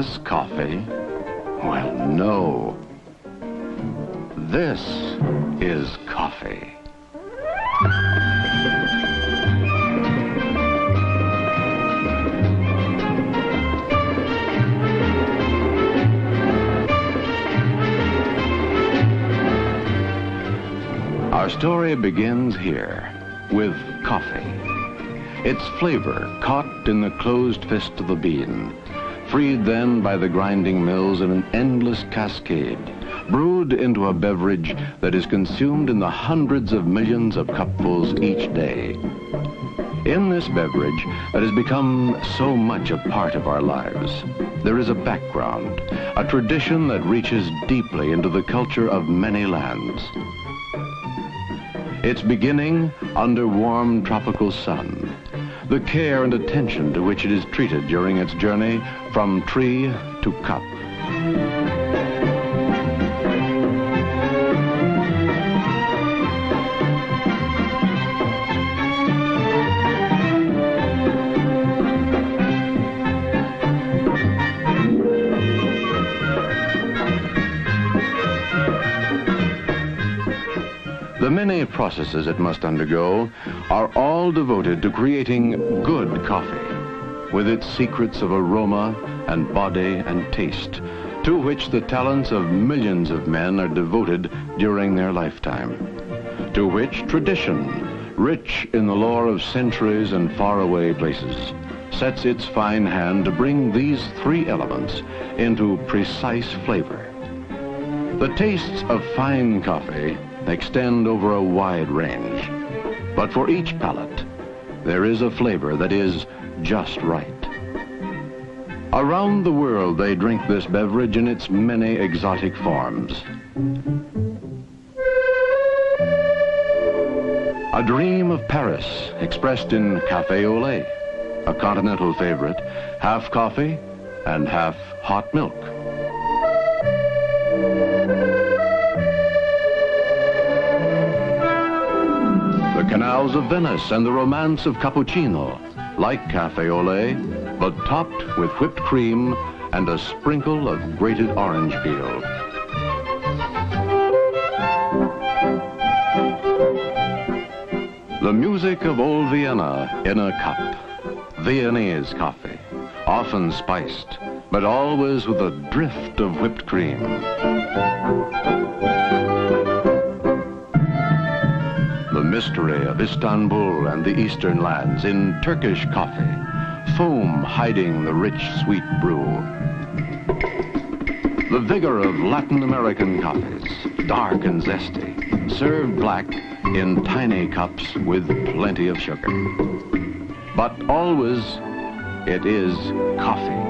this coffee? Well, no. This is coffee. Our story begins here with coffee. Its flavor caught in the closed fist of the bean, freed then by the grinding mills in an endless cascade, brewed into a beverage that is consumed in the hundreds of millions of cupfuls each day. In this beverage that has become so much a part of our lives, there is a background, a tradition that reaches deeply into the culture of many lands. Its beginning under warm tropical sun, the care and attention to which it is treated during its journey from tree to cup. The many processes it must undergo are all devoted to creating good coffee, with its secrets of aroma and body and taste, to which the talents of millions of men are devoted during their lifetime, to which tradition, rich in the lore of centuries and faraway places, sets its fine hand to bring these three elements into precise flavor. The tastes of fine coffee extend over a wide range, but for each palate, there is a flavor that is just right. Around the world, they drink this beverage in its many exotic forms. A dream of Paris expressed in Café au Lait, a continental favorite, half coffee and half hot milk. The canals of Venice and the romance of cappuccino, like Café au Lait, but topped with whipped cream and a sprinkle of grated orange peel. The music of old Vienna in a cup. Viennese coffee, often spiced, but always with a drift of whipped cream. The mystery of Istanbul and the eastern lands in Turkish coffee, foam hiding the rich, sweet brew. The vigor of Latin American coffees, dark and zesty, served black in tiny cups with plenty of sugar. But always, it is coffee.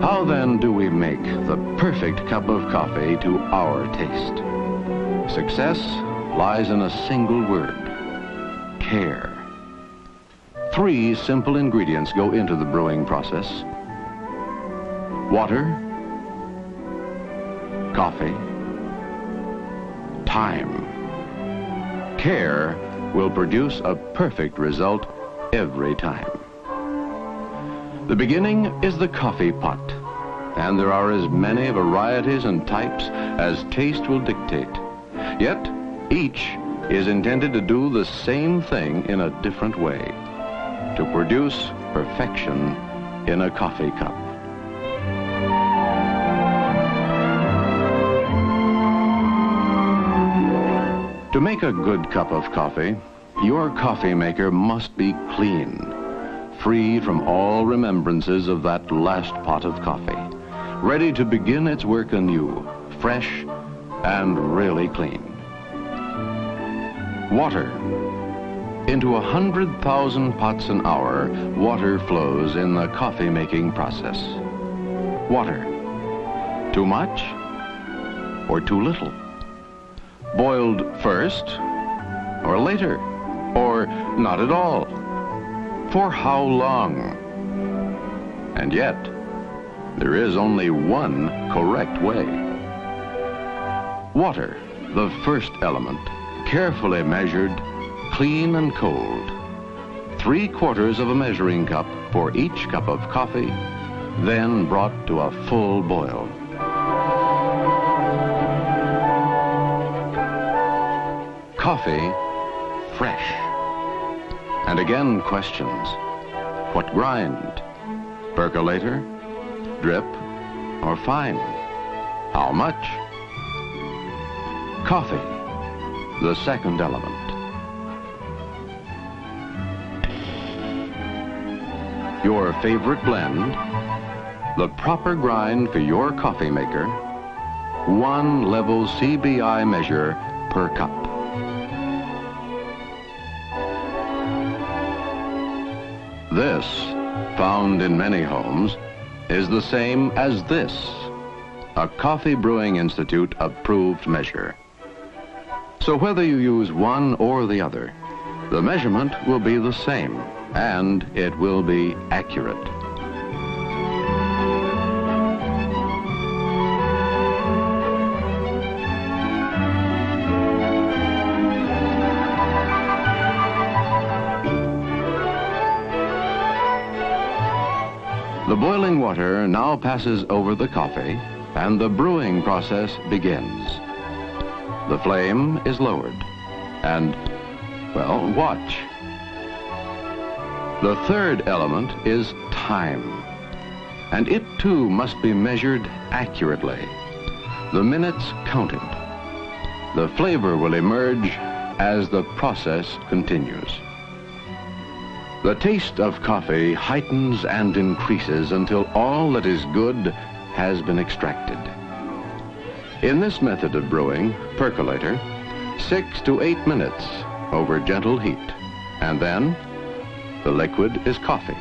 How then do we make the perfect cup of coffee to our taste? Success lies in a single word: care. Three simple ingredients go into the brewing process: water, coffee, time. Care will produce a perfect result every time. The beginning is the coffee pot, and there are as many varieties and types as taste will dictate. Yet, each is intended to do the same thing in a different way, to produce perfection in a coffee cup. To make a good cup of coffee, your coffee maker must be clean, free from all remembrances of that last pot of coffee, ready to begin its work anew, fresh and really clean. Water. Into 100,000 pots an hour, water flows in the coffee making process. Water. Too much or too little? Boiled first or later, or not at all? For how long? And yet, there is only one correct way. Water, the first element, carefully measured, clean and cold. 3/4 of a measuring cup for each cup of coffee, then brought to a full boil. Coffee, fresh. And again questions. What grind? Percolator, drip, or fine? How much? Coffee, the second element. Your favorite blend, the proper grind for your coffee maker, 1 level CBI measure per cup. This, found in many homes, is the same as this, a Coffe Brewing Institute approved measure. So whether you use one or the other, the measurement will be the same, and it will be accurate. The boiling water now passes over the coffee, and the brewing process begins. The flame is lowered, and, well, watch. The third element is time, and it too must be measured accurately. The minutes counted. The flavor will emerge as the process continues. The taste of coffee heightens and increases until all that is good has been extracted. In this method of brewing, percolator, 6 to 8 minutes over gentle heat, and then the liquid is coffee.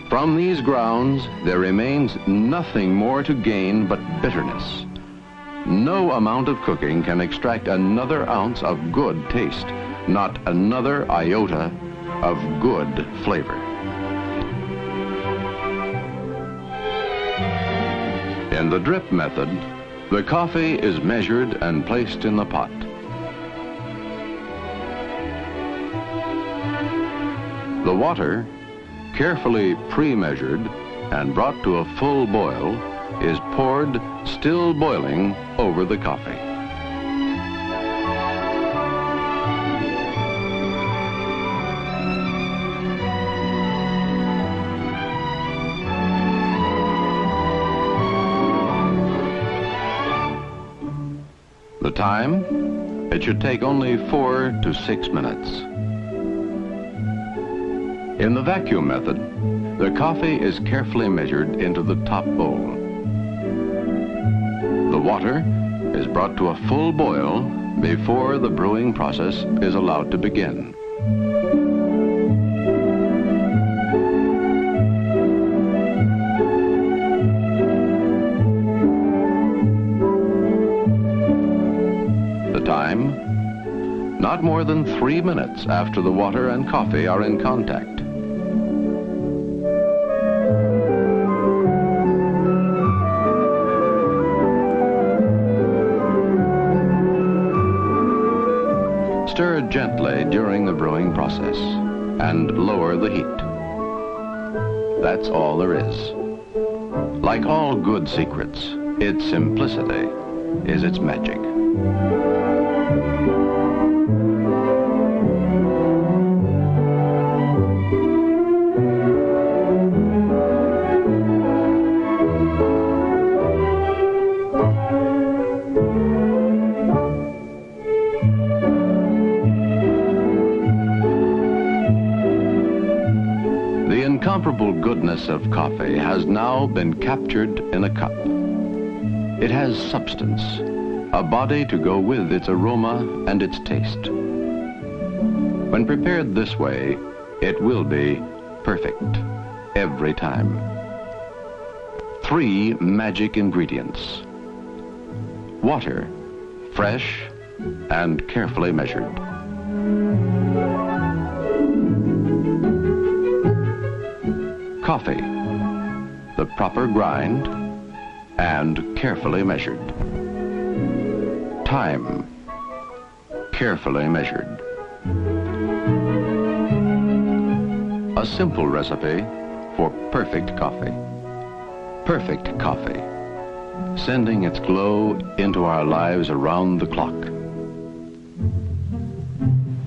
From these grounds, there remains nothing more to gain but bitterness. No amount of cooking can extract another ounce of good taste, not another iota of good flavor. In the drip method, the coffee is measured and placed in the pot. The water, carefully pre-measured and brought to a full boil, is poured, still boiling, over the coffee. The time? It should take only 4 to 6 minutes. In the vacuum method, the coffee is carefully measured into the top bowl. The water is brought to a full boil before the brewing process is allowed to begin. The time? Not more than 3 minutes after the water and coffee are in contact. Stir gently during the brewing process and lower the heat. That's all there is. Like all good secrets, its simplicity is its magic. The incomparable goodness of coffee has now been captured in a cup. It has substance, a body to go with its aroma and its taste. When prepared this way, it will be perfect every time. 3 magic ingredients. Water, fresh and carefully measured. Coffee, the proper grind and carefully measured. Time, carefully measured. A simple recipe for perfect coffee. Perfect coffee, sending its glow into our lives around the clock.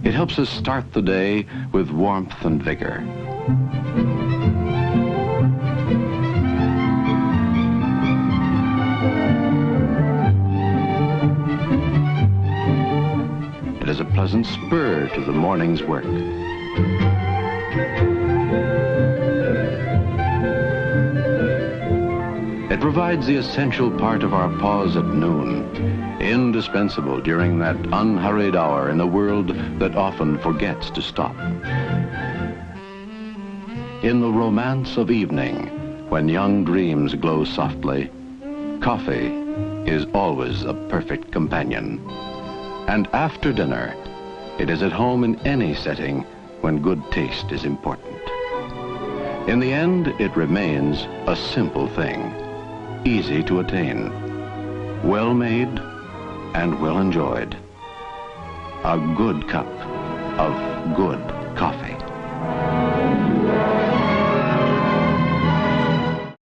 It helps us start the day with warmth and vigor. It is a pleasant spur to the morning's work. It provides the essential part of our pause at noon, indispensable during that unhurried hour in a world that often forgets to stop. In the romance of evening, when young dreams glow softly, coffee is always a perfect companion. And after dinner, it is at home in any setting when good taste is important. In the end, it remains a simple thing, easy to attain, well made and well enjoyed. A good cup of good coffee.